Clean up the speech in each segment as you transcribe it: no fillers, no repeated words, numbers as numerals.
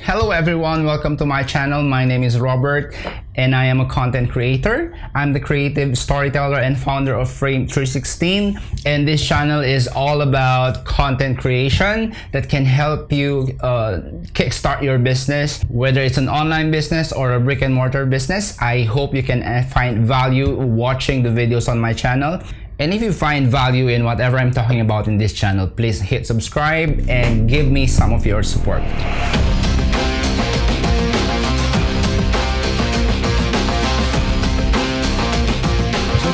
Hello everyone, welcome to my channel. My name is Robert and I am a content creator. I'm the creative storyteller and founder of Frame 316, and this channel is all about content creation that can help you kickstart your business, whether it's an online business or a brick and mortar business. I hope you can find value watching the videos on my channel. And if you find value in whatever I'm talking about in this channel, please hit subscribe and give me some of your support.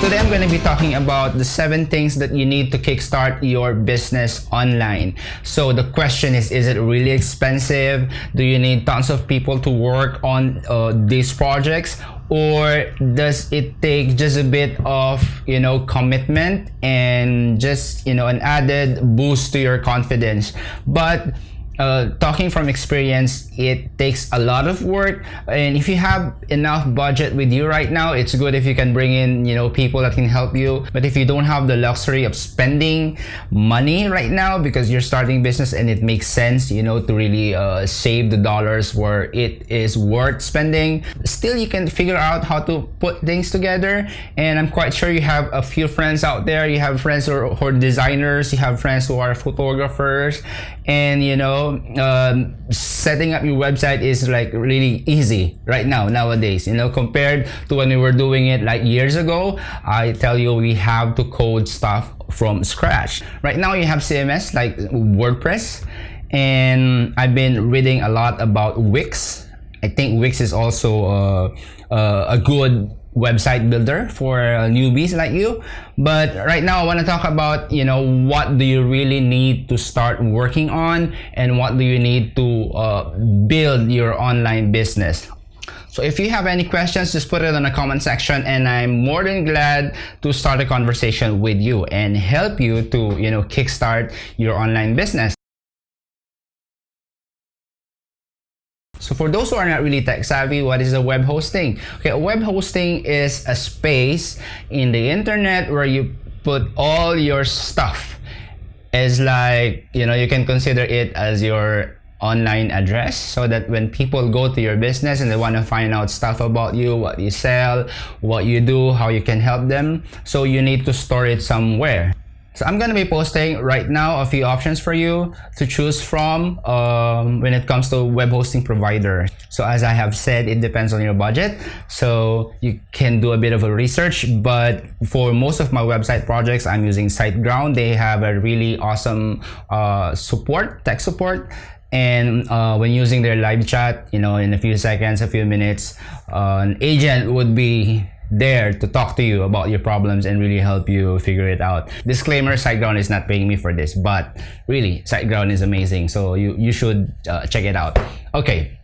Today I'm going to be talking about the 7 things that you need to kickstart your business online. So the question is it really expensive? Do you need tons of people to work on these projects? Or does it take just a bit of, commitment and just, an added boost to your confidence? But talking from experience, it takes a lot of work, and if you have enough budget with you right now, it's good if you can bring in people that can help you. But if you don't have the luxury of spending money right now because you're starting business and it makes sense to really save the dollars where it is worth spending, still you can figure out how to put things together. And I'm quite sure you have a few friends out there. You have friends who are designers, you have friends who are photographers, and setting up your website is like really easy right now nowadays, compared to when we were doing it like years ago. I tell you, we have to code stuff from scratch. Right now you have CMS like WordPress, and I've been reading a lot about Wix. I think Wix is also a good website builder for newbies like you. But right now I want to talk about what do you really need to start working on, and what do you need to build your online business. So if you have any questions, just put it in the comment section, and I'm more than glad to start a conversation with you and help you to kickstart your online business. So for those who are not really tech savvy, what is a web hosting? Okay, a web hosting is a space in the internet where you put all your stuff. It's like, you can consider it as your online address, so that when people go to your business and they want to find out stuff about you, what you sell, what you do, how you can help them, so you need to store it somewhere. So I'm going to be posting right now a few options for you to choose from when it comes to web hosting provider. So as I have said, it depends on your budget. So you can do a bit of a research, but for most of my website projects, I'm using SiteGround. They have a really awesome tech support. And when using their live chat, in a few seconds, a few minutes, an agent would be there to talk to you about your problems and really help you figure it out. Disclaimer, SiteGround is not paying me for this, but really, SiteGround is amazing, so you should check it out. Okay,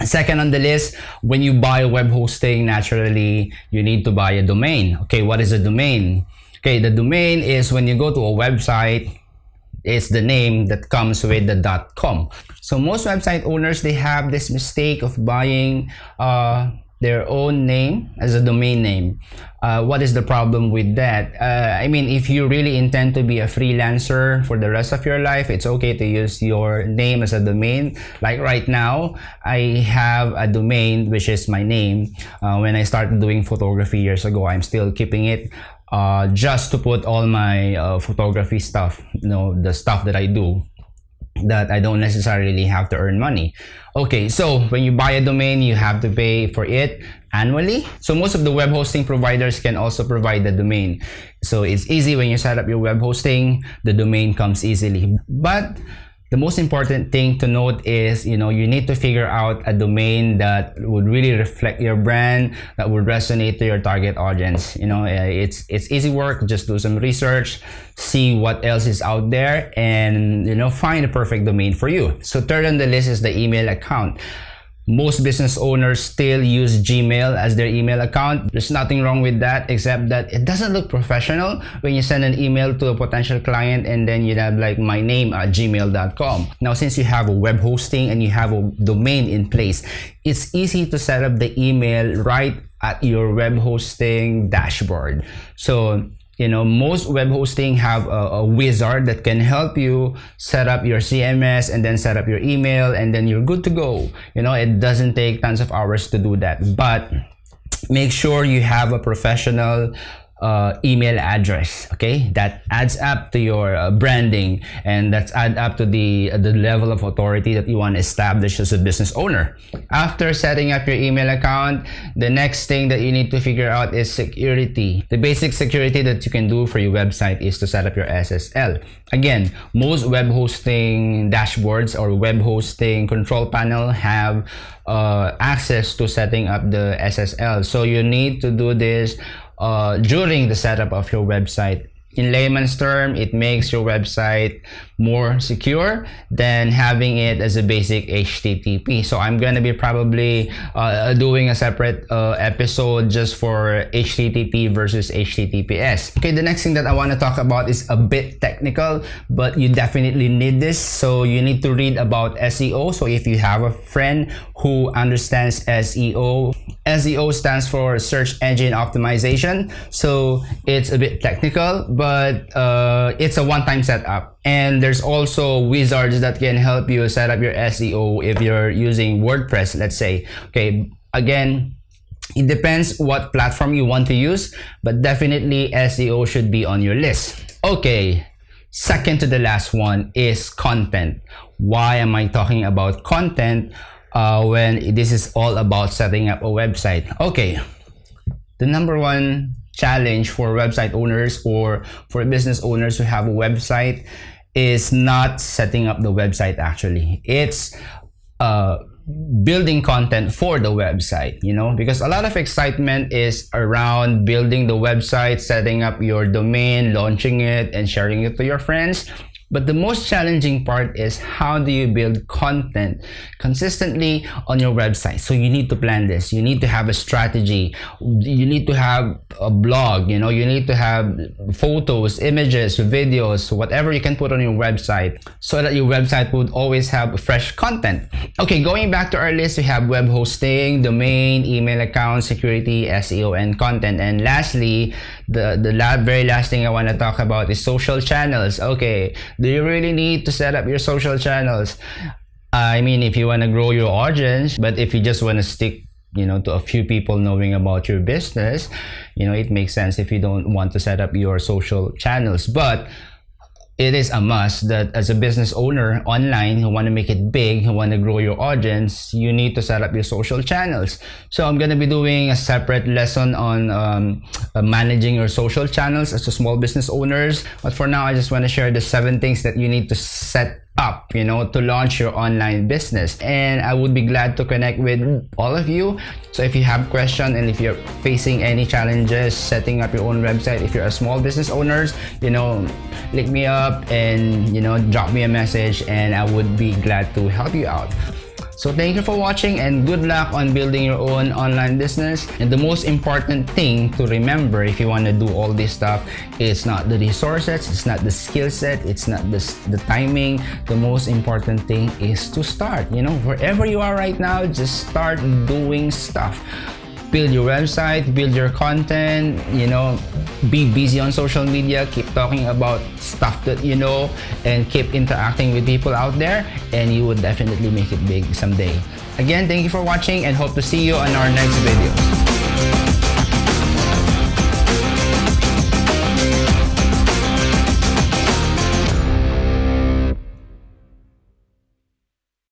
second on the list, when you buy web hosting, naturally you need to buy a domain. Okay, what is a domain? Okay, the domain is when you go to a website, it's the name that comes with the .com. So most website owners, they have this mistake of buying their own name as a domain name. What is the problem with that? If you really intend to be a freelancer for the rest of your life, it's okay to use your name as a domain. Like right now, I have a domain which is my name. When I started doing photography years ago, I'm still keeping it just to put all my photography stuff, the stuff that I do, that I don't necessarily have to earn money. Okay, so when you buy a domain, you have to pay for it annually. So most of the web hosting providers can also provide the domain. So it's easy when you set up your web hosting, the domain comes easily. But the most important thing to note is, you need to figure out a domain that would really reflect your brand, that would resonate to your target audience. It's easy work. Just do some research, see what else is out there, and find a perfect domain for you. So third on the list is the email account. Most business owners still use Gmail as their email account. There's nothing wrong with that, except that it doesn't look professional when you send an email to a potential client and then you have like my name at gmail.com. Now, since you have a web hosting and you have a domain in place, it's easy to set up the email right at your web hosting dashboard. So most web hosting have a wizard that can help you set up your CMS and then set up your email, and then you're good to go. It doesn't take tons of hours to do that, but make sure you have a professional email address, okay, that adds up to your branding, and that's add up to the level of authority that you want to establish as a business owner. After setting up your email account, the next thing that you need to figure out is security. The basic security that you can do for your website is to set up your SSL. Again, most web hosting dashboards or web hosting control panel have access to setting up the SSL, so you need to do this during the setup of your website. In layman's term, it makes your website more secure than having it as a basic HTTP. So I'm gonna be probably doing a separate episode just for HTTP versus HTTPS. Okay, the next thing that I want to talk about is a bit technical, but you definitely need this. So you need to read about SEO. So if you have a friend who understands SEO, SEO stands for search engine optimization. So it's a bit technical, but it's a one-time setup. And there's also wizards that can help you set up your SEO if you're using WordPress, let's say. Okay, again, it depends what platform you want to use, but definitely SEO should be on your list. Okay, second to the last one is content. Why am I talking about content when this is all about setting up a website? Okay, the number one challenge for website owners or for business owners who have a website is not setting up the website. Actually, it's building content for the website, because a lot of excitement is around building the website, setting up your domain, launching it, and sharing it to your friends. But the most challenging part is how do you build content consistently on your website? So you need to plan this. You need to have a strategy. You need to have a blog, you need to have photos, images, videos, whatever you can put on your website so that your website would always have fresh content. Okay, going back to our list, we have web hosting, domain, email account, security, SEO, and content. And lastly, the very last thing I want to talk about is social channels. Okay, do you really need to set up your social channels? I mean, if you want to grow your audience, but if you just want to stick to a few people knowing about your business, it makes sense if you don't want to set up your social channels. But it is a must that as a business owner online who want to make it big, who want to grow your audience, you need to set up your social channels. So I'm going to be doing a separate lesson on managing your social channels as a small business owners. But for now, I just want to share the 7 things that you need to set up, to launch your online business. And I would be glad to connect with all of you. So if you have questions and if you're facing any challenges setting up your own website, if you're a small business owners, look me up and drop me a message, and I would be glad to help you out. So thank you for watching, and good luck on building your own online business. And the most important thing to remember if you want to do all this stuff, it's not the resources, it's not the skill set, it's not the timing. The most important thing is to start. Wherever you are right now, just start doing stuff. Build your website, build your content, be busy on social media, keep talking about stuff that and keep interacting with people out there, and you would definitely make it big someday. Again, thank you for watching, and hope to see you on our next video.